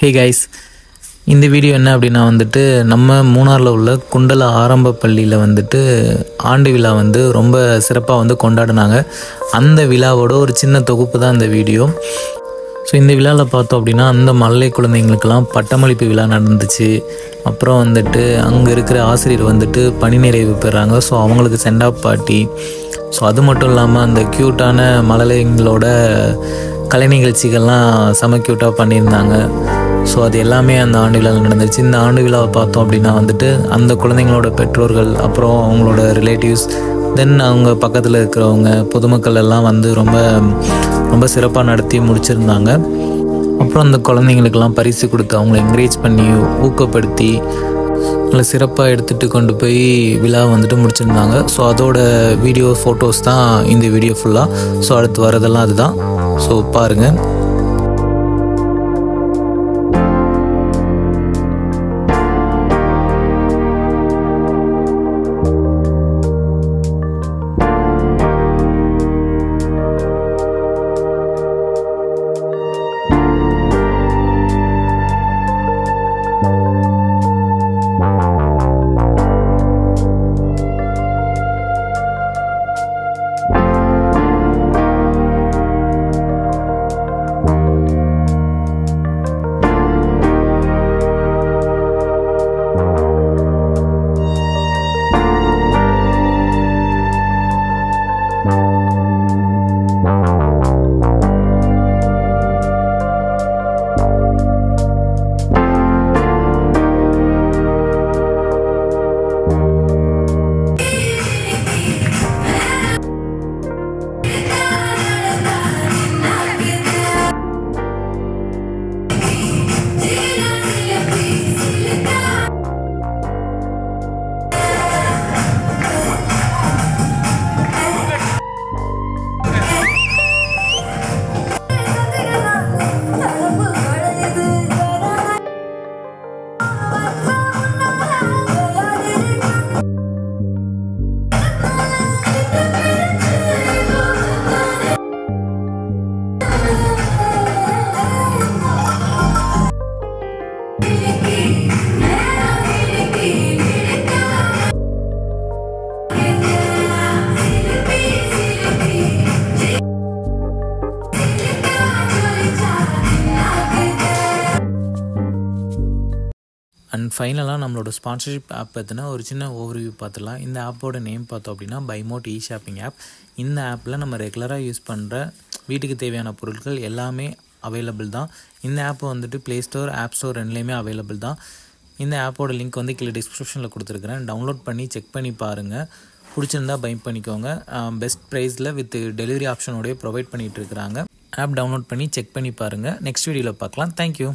Hey guys, இந்த video என்ன அப்படின்னா வந்துட்டு நம்ம மூணாரில் உள்ள குண்டல ஆரம்ப பள்ளியில் வந்துட்டு ஆண்டு விழா வந்து ரொம்ப சிறப்பாக வந்து கொண்டாடினாங்க. அந்த விழாவோட ஒரு சின்ன தொகுப்பு தான் இந்த வீடியோ. ஸோ இந்த விழாவில் பார்த்தோம் அப்படின்னா அந்த மழலை குழந்தைங்களுக்கெல்லாம் பட்டமளிப்பு விழா நடந்துச்சு. அப்புறம் வந்துட்டு அங்கே இருக்கிற ஆசிரியர் வந்துட்டு பணி நிறைவு பெறாங்க. ஸோ அவங்களுக்கு சென்ட் ஆஃப் பார்ட்டி. ஸோ அது மட்டும் இல்லாமல் அந்த க்யூட்டான மழலைங்களோட கலை நிகழ்ச்சிகள்லாம் செம க்யூட்டாக பண்ணியிருந்தாங்க. ஸோ அது எல்லாமே அந்த ஆண்டு விழாவில் நடந்துச்சு. இந்த ஆண்டு விழாவை பார்த்தோம் அப்படின்னா வந்துட்டு அந்த குழந்தைங்களோட பெற்றோர்கள், அப்புறம் அவங்களோட ரிலேட்டிவ்ஸ், தென் அவங்க பக்கத்தில் இருக்கிறவங்க, பொதுமக்கள் எல்லாம் வந்து ரொம்ப சிறப்பாக நடத்தி முடிச்சிருந்தாங்க. அப்புறம் அந்த குழந்தைங்களுக்கெல்லாம் பரிசு கொடுத்து அவங்கள என்கரேஜ் பண்ணி ஊக்கப்படுத்தி நல்லா சிறப்பாக எடுத்துகிட்டு கொண்டு போய் விழா வந்துட்டு முடிச்சிருந்தாங்க. ஸோ அதோட வீடியோ ஃபோட்டோஸ் தான் இந்த வீடியோ ஃபுல்லாக. ஸோ அடுத்து வரதெல்லாம் அதுதான். ஸோ பாருங்கள். அண்ட் ஃபைனலாக நம்மளோட ஸ்பான்சர்ஷிப் ஆப் பற்றின ஒரு சின்ன ஓவர்வியூ பார்த்துடலாம். இந்த ஆப்போட நேம் பார்த்தோம் அப்படின்னா பைமோட் இ ஷாப்பிங் ஆப். இந்த ஆப்பில் நம்ம ரெகுலராக யூஸ் பண்ணுற வீட்டுக்கு தேவையான பொருட்கள் எல்லாமே அவைலபிள் தான். இந்த ஆப் வந்துட்டு ப்ளே ஸ்டோர், ஆப் ஸ்டோர் ரெண்டுலேயுமே அவைலபிள் தான். இந்த ஆப்போட லிங்க் வந்து கீழே டிஸ்கிரிப்ஷனில் கொடுத்துருக்குறேன். டவுன்லோட் பண்ணி செக் பண்ணி பாருங்கள். பிடிச்சிருந்தா பை பண்ணிக்கோங்க. பெஸ்ட் ப்ரைஸில் வித் டெலிவரி ஆப்ஷனோடய ப்ரொவைட் பண்ணிகிட்டு இருக்கிறாங்க. ஆப் டவுன்லோட் பண்ணி செக் பண்ணி பாருங்கள். நெக்ஸ்ட் வீடியோவில் பார்க்கலாம். தேங்க்யூ.